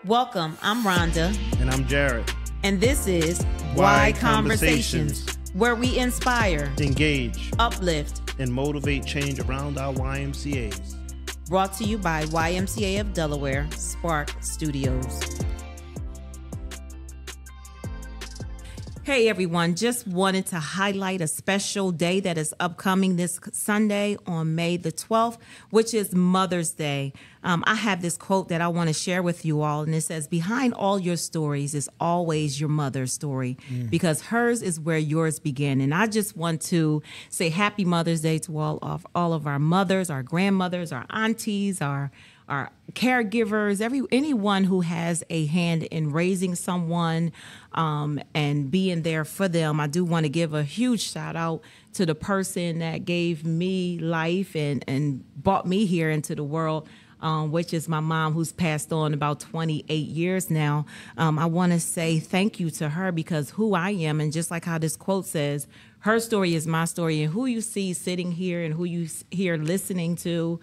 Welcome, I'm Rhonda. And I'm Jared. And this is Why Why Conversations, where we inspire, Engage, uplift, and motivate change around our YMCAs. Brought to you by YMCA of Delaware, Spark Studios. Hey everyone, just wanted to highlight a special day that is upcoming this Sunday on May the 12th, which is Mother's Day. I have this quote that I want to share with you all, and it says, behind all your stories is always your mother's story, because hers is where yours began. And I just want to say happy Mother's Day to all of our mothers, our grandmothers, our aunties, our caregivers, anyone who has a hand in raising someone and being there for them. I do want to give a huge shout out to the person that gave me life and brought me here into the world, which is my mom, who's passed on about 28 years now. I want to say thank you to her, because who I am, and just like how this quote says, her story is my story, and who you see sitting here and who you hear listening to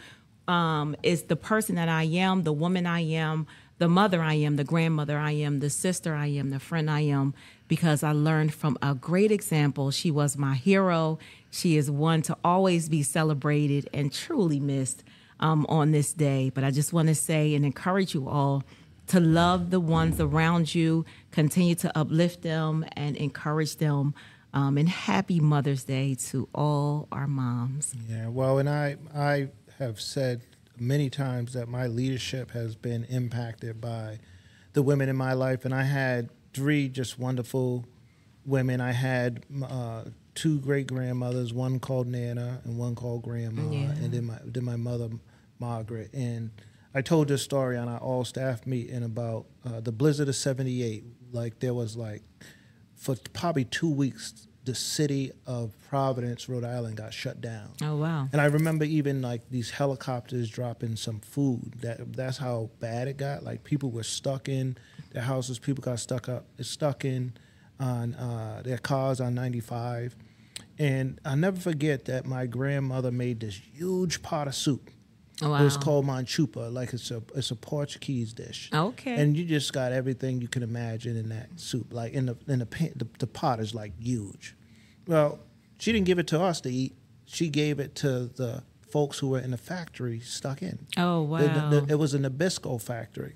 is the person that I am, the woman I am, the mother I am, the grandmother I am, the sister I am, the friend I am, because I learned from a great example. She was my hero. She is one to always be celebrated and truly missed on this day. But I just want to say and encourage you all to love the ones around you, continue to uplift them and encourage them. And happy Mother's Day to all our moms. Yeah, well, and I have said many times that my leadership has been impacted by the women in my life, and I had three just wonderful women. I had two great grandmothers, one called Nana and one called Grandma, and then my mother Margaret. And I told this story on our all staff meeting about the blizzard of '78. Like, there was for probably 2 weeks, the city of Providence, Rhode Island, got shut down. Oh, wow. And I remember even these helicopters dropping some food. That's how bad it got. Like, people were stuck in their houses. People got stuck in on their cars on 95. And I'll never forget that my grandmother made this huge pot of soup. Oh, wow. It was called manchupa, like it's a Portuguese dish. Okay. And you just got everything you can imagine in that soup. Like, the pot is like huge. Well, she didn't give it to us to eat. She gave it to the folks who were in the factory stuck in. Oh, wow. It was a Nabisco factory.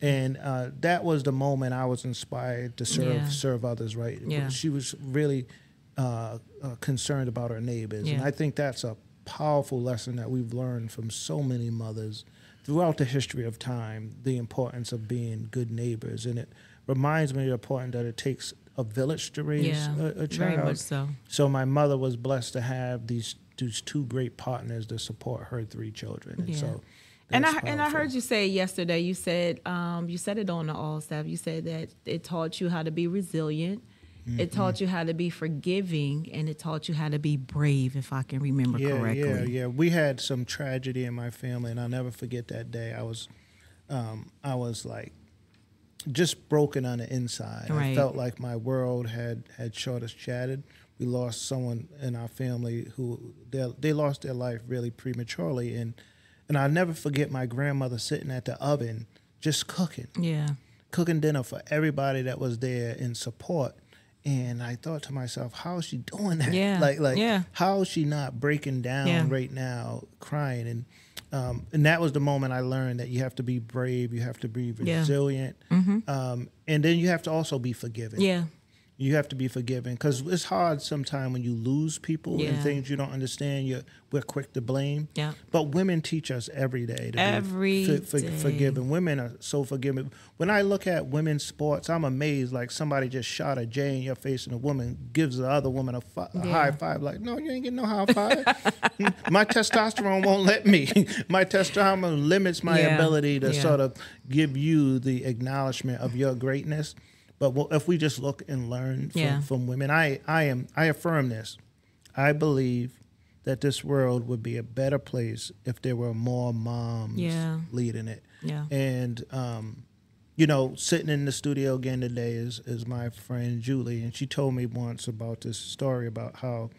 And that was the moment I was inspired to serve others right. Yeah. She was really concerned about her neighbors. Yeah. And I think that's a powerful lesson that we've learned from so many mothers throughout the history of time, the importance of being good neighbors. And it reminds me of the importance that it takes a village to raise a child. Very much so. So my mother was blessed to have these two great partners to support her three children. And so And I heard you say yesterday, you said it on the all staff, you said that it taught you how to be resilient. Mm-hmm. It taught you how to be forgiving, and it taught you how to be brave, if I can remember correctly. Yeah. We had some tragedy in my family, and I'll never forget that day. I was like just broken on the inside. Right. I felt like my world had shattered. We lost someone in our family who they lost their life really prematurely, and I'll never forget my grandmother sitting at the oven just cooking dinner for everybody that was there in support. And I thought to myself, how is she doing that? Yeah. How is she not breaking down right now, crying? And that was the moment I learned that you have to be brave, you have to be resilient, and then you have to also be forgiving. Yeah. You have to be forgiving, because it's hard sometimes when you lose people and things you don't understand. We're quick to blame. Yeah. But women teach us every day to be forgiving. Women are so forgiving. When I look at women's sports, I'm amazed. Like, somebody just shot a J in your face, and a woman gives the other woman a high five. Like, no, you ain't getting no high five. My testosterone won't let me. My testosterone limits my ability to sort of give you the acknowledgement of your greatness. But if we just look and learn from women, I affirm this. I believe that this world would be a better place if there were more moms leading it. Yeah. And sitting in the studio again today is my friend Julie, and she told me once about this story about how,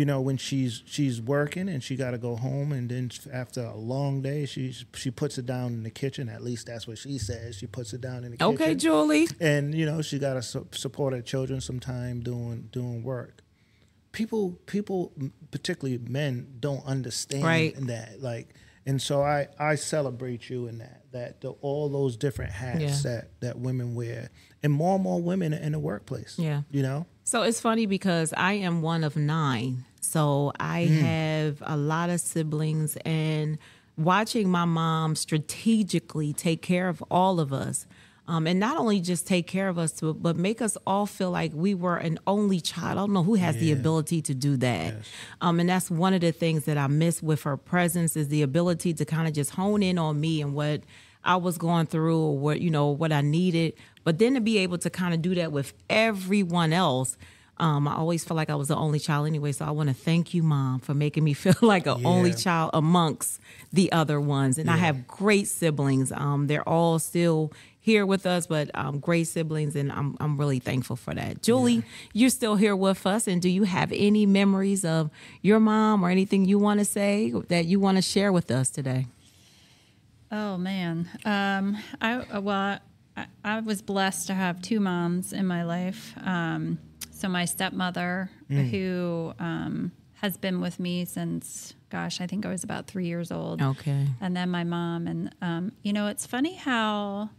when she's working and she got to go home, and then after a long day, she puts it down in the kitchen. At least that's what she says. She puts it down in the kitchen. Okay, Julie. And she got to support her children sometime doing work. People, particularly men, don't understand that. Like, and so I celebrate you in that all those different hats that women wear, and more women in the workplace. Yeah, So it's funny because I am one of 9. So I have a lot of siblings, and watching my mom strategically take care of all of us, and not only just take care of us, but make us all feel like we were an only child. I don't know who has the ability to do that. Yes. And that's one of the things that I miss with her presence, is the ability to kind of just hone in on me and what I was going through, or what I needed. But then to be able to kind of do that with everyone else. I always felt like I was the only child anyway, so I want to thank you, Mom, for making me feel like an only child amongst the other ones. And I have great siblings. They're all still here with us, but great siblings, and I'm really thankful for that. Julie, you're still here with us, and do you have any memories of your mom or anything you want to say that you want to share with us today? Oh, man. I was blessed to have 2 moms in my life. So my stepmother, who has been with me since, I think I was about 3 years old. Okay. And then my mom. And, it's funny how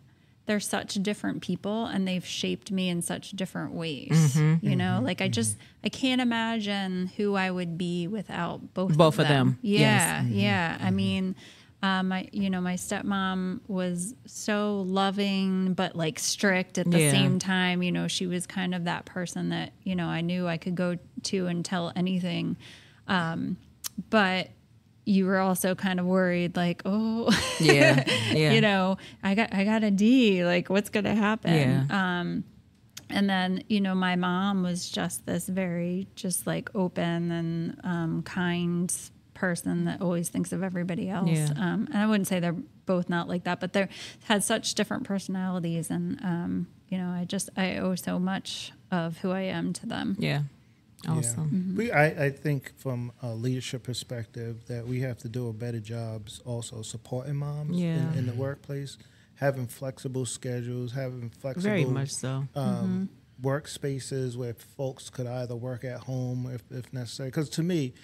they're such different people, and they've shaped me in such different ways. I can't imagine who I would be without both of them. Yeah, yeah. I mean, my stepmom was so loving, but like strict at the same time. She was kind of that person that, I knew I could go to and tell anything. But you were also kind of worried, like, I got a D, like, what's going to happen? Yeah. And then, my mom was just this very just like open and kind person that always thinks of everybody else. Yeah. And I wouldn't say they're both not like that, but they had such different personalities. And, I owe so much of who I am to them. Yeah. Awesome. Yeah. I think from a leadership perspective that we have to do a better job also supporting moms in the workplace, having flexible schedules, having flexible very much so workspaces where folks could either work at home if necessary. Because to me,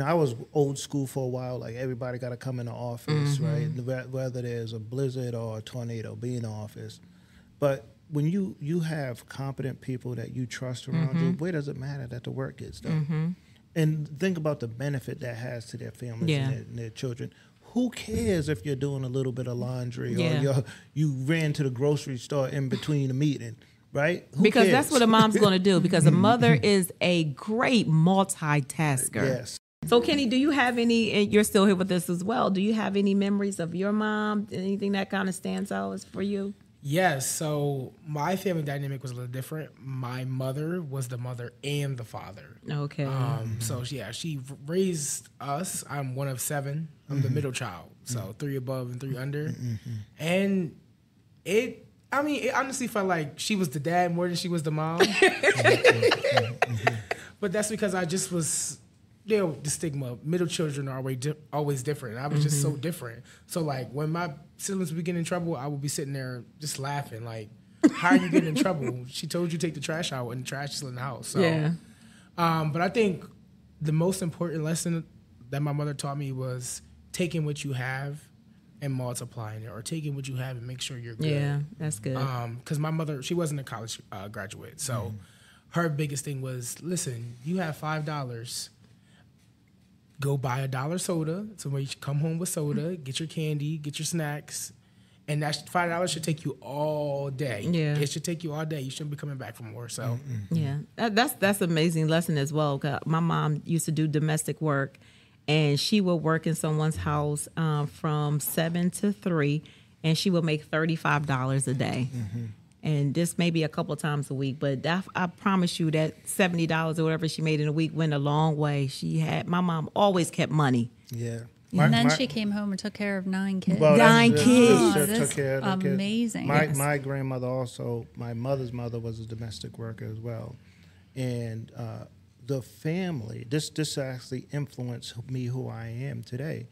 I was old school for a while. Like, everybody got to come in the office, right? Whether there's a blizzard or a tornado, be in the office. But when you have competent people that you trust around you, where does it matter that the work gets done? And think about the benefit that has to their families and their children. Who cares if you're doing a little bit of laundry or you ran to the grocery store in between a meeting, right? Because that's what a mom's going to do, because a mother is a great multitasker. Yes. So, Kenny, do you have any, and you're still here with us as well, do you have any memories of your mom, anything that kind of stands out for you? Yes, so my family dynamic was a little different. My mother was the mother and the father. Okay. So, she raised us. I'm one of 7. I'm the middle child, so 3 above and 3 under. And it honestly felt like she was the dad more than she was the mom. But that's because I just was... the stigma, middle children are always different. And I was just so different. So, like, when my siblings would get in trouble, I would be sitting there just laughing. Like, how are you getting in trouble? She told you to take the trash out, and the trash is in the house. So, but I think the most important lesson that my mother taught me was taking what you have and multiplying it, or taking what you have and make sure you're good. Yeah, that's good. Because my mother, she wasn't a college graduate. So her biggest thing was, listen, you have $5. Go buy $1 soda. So when you come home with soda, get your candy, get your snacks, and that $5 should take you all day. Yeah, it should take you all day. You shouldn't be coming back for more. So that's an amazing lesson as well. 'Cause my mom used to do domestic work, and she would work in someone's house from 7 to 3, and she would make $35 a day. And this may be a couple of times a week, but I promise you that $70 or whatever she made in a week went a long way. My mom always kept money. Yeah. And then she came home and took care of 9 kids. Well, 9 kids. She took care of amazing. Kids. My grandmother also, my mother's mother was a domestic worker as well. And the family, this actually influenced me who I am today.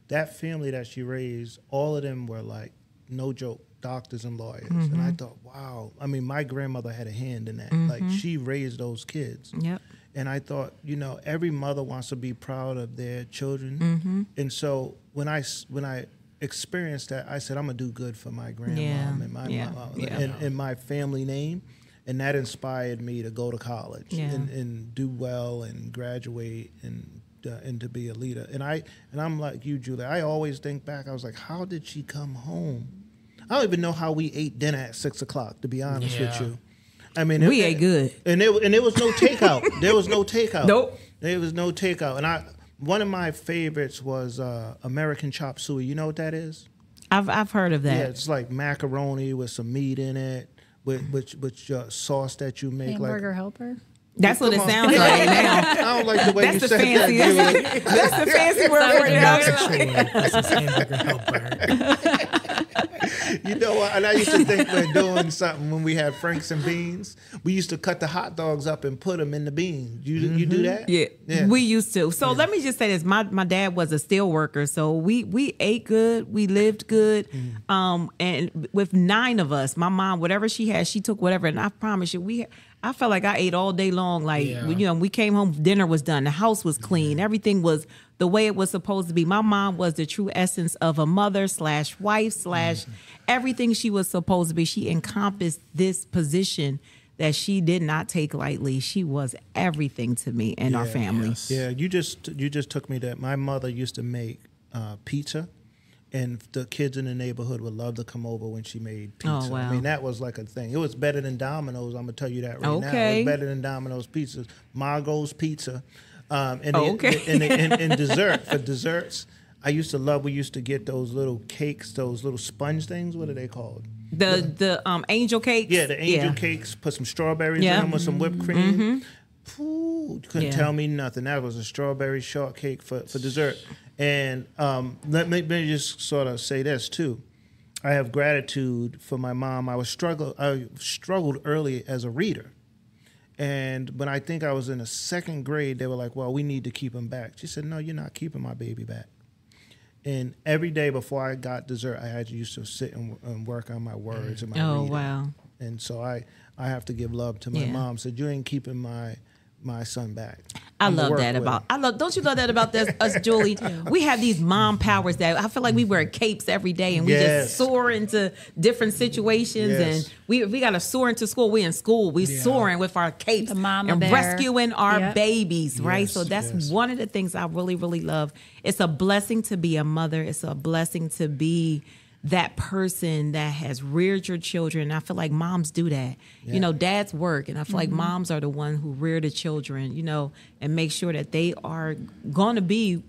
That family that she raised, all of them were like, no joke, doctors and lawyers. Mm-hmm. And I thought, wow. I mean, my grandmother had a hand in that. Mm-hmm. Like, she raised those kids. Yep. And I thought, you know, every mother wants to be proud of their children. Mm-hmm. And so when I experienced that, I said, I'm going to do good for my grandmom and my mom and my family name. And that inspired me to go to college and do well and graduate and to be a leader. And I'm like you, Julie. I always think back. I was like, how did she come home? I don't even know how we ate dinner at 6 o'clock. To be honest with you, I mean, we ate good, and there was no takeout. There was no takeout. Nope, there was no takeout. And one of my favorites was American chop suey. You know what that is? I've heard of that. Yeah, it's like macaroni with some meat in it. With sauce that you make, hamburger helper. That's what it sounds like now. I don't like the way you said fancy, that. That's the fancy word for it. That's hamburger helper. You know what? And I used to think we're doing something when we had Franks and beans. We used to cut the hot dogs up and put them in the beans. You do that? Yeah, we used to. So let me just say this: my dad was a steel worker, so we ate good, we lived good. And with 9 of us, my mom, whatever she had, she took whatever. And I promise you, I felt like I ate all day long. Like, you know, we came home, dinner was done, the house was clean, everything was the way it was supposed to be. My mom was the true essence of a mother / wife / everything she was supposed to be. She encompassed this position that she did not take lightly. She was everything to me and our family. Yes. Yeah, you just took me to, my mother used to make pizza. And the kids in the neighborhood would love to come over when she made pizza. Oh, wow. I mean, that was like a thing. It was better than Domino's. I'm going to tell you that right now. It was better than Domino's pizzas. Margot's Pizza. And dessert, for desserts, we used to get those little cakes, those little sponge things. What are they called? The angel cakes? Yeah, the angel cakes. Put some strawberries in them with some whipped cream. You couldn't tell me nothing. That was a strawberry shortcake for dessert. And let me just sort of say this too. I have gratitude for my mom. I struggled early as a reader. And when I think I was in the 2nd grade, they were like, well, we need to keep him back. She said, no, you're not keeping my baby back. And every day before I got dessert, I used to sit and work on my words and my reading. Oh, wow. And so I have to give love to my mom. Said, you ain't keeping my son back. I love that about. Don't you love that about us, Julie? We have these mom powers that I feel like we wear capes every day and we just soar into different situations and we got to soar into school. We in school, we soaring with our capes and rescuing our babies, right? So that's one of the things I really, really love. It's a blessing to be a mother. It's a blessing to be that person that has reared your children. I feel like moms do that. Yeah. You know, dads work, and I feel like moms are the one who rear the children, you know, and make sure that they are going to be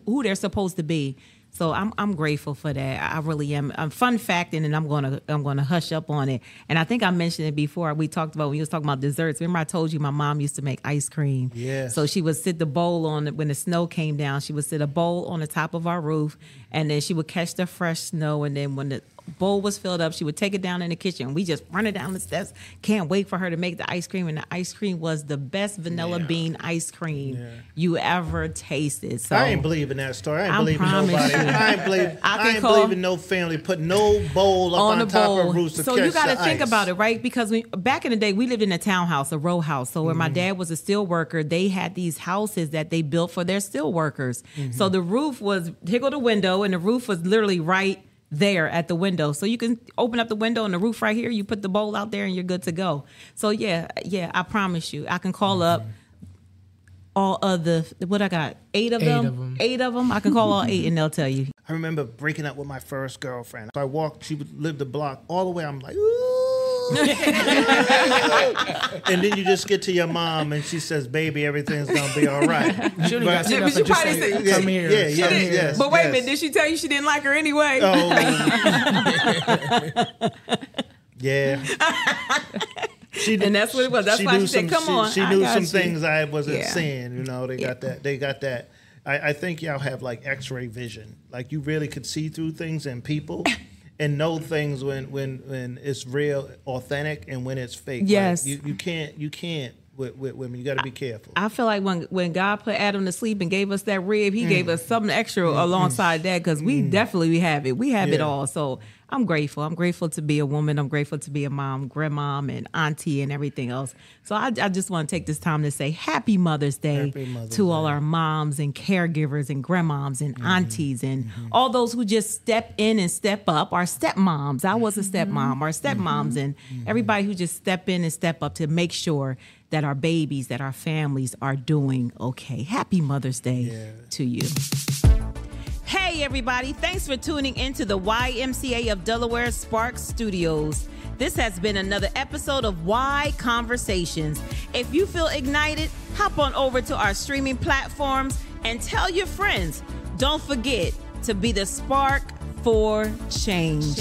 who they're supposed to be. So I'm grateful for that. I really am. Fun fact, and then I'm gonna hush up on it. And I think I mentioned it before. We talked about when you was talking about desserts. Remember I told you my mom used to make ice cream. Yeah. So she would sit the bowl when the snow came down. She would sit a bowl on the top of our roof, and then she would catch the fresh snow. And then when the bowl was filled up, she would take it down in the kitchen. We just run it down the steps. Can't wait for her to make the ice cream. And the ice cream was the best vanilla bean ice cream you ever tasted. So I ain't believe in that story. I ain't believe in nobody. I ain't believe in no family put no bowl up on top of roofs to catch the ice. So you got to think about it, right? Because back in the day, we lived in a townhouse, a row house. So where my dad was a steel worker, they had these houses that they built for their steel workers. So the roof was, here go the window, and the roof was literally right there at the window. So you can open up the window and the roof right here, you put the bowl out there and you're good to go. So yeah, I promise you, I can call up all of what I got, 8 of them. 8 of them. I can call all 8 and they'll tell you. I remember breaking up with my first girlfriend. So I walked, she lived the block all the way. I'm like, ooh. And then you just get to your mom and she says, baby, everything's going to be all right. She only got enough to just say, come here. Yes. But wait a minute, did she tell you she didn't like her anyway? Oh. Yeah. And that's what it was. That's why she said, come on. She knew some things I wasn't saying. You know, they got that. I think y'all have like X-ray vision. Like you really could see through things and people. And know things when it's real, authentic, and when it's fake. Yes, like you can't with women. You got to be careful. I feel like when God put Adam to sleep and gave us that rib, he gave us something extra alongside that, because we definitely have it. We have it all. So I'm grateful. I'm grateful to be a woman. I'm grateful to be a mom, grandmom, and auntie, and everything else. So I just want to take this time to say Happy Mother's Day to all our moms and caregivers and grandmoms and aunties and all those who just step in and step up. Our stepmoms. I was a stepmom. Our stepmoms and everybody who just step in and step up to make sure that our babies, that our families are doing okay. Happy Mother's Day to you. Hey, everybody. Thanks for tuning into the YMCA of Delaware Spark Studios. This has been another episode of Y Conversations. If you feel ignited, hop on over to our streaming platforms and tell your friends. Don't forget to be the spark for change.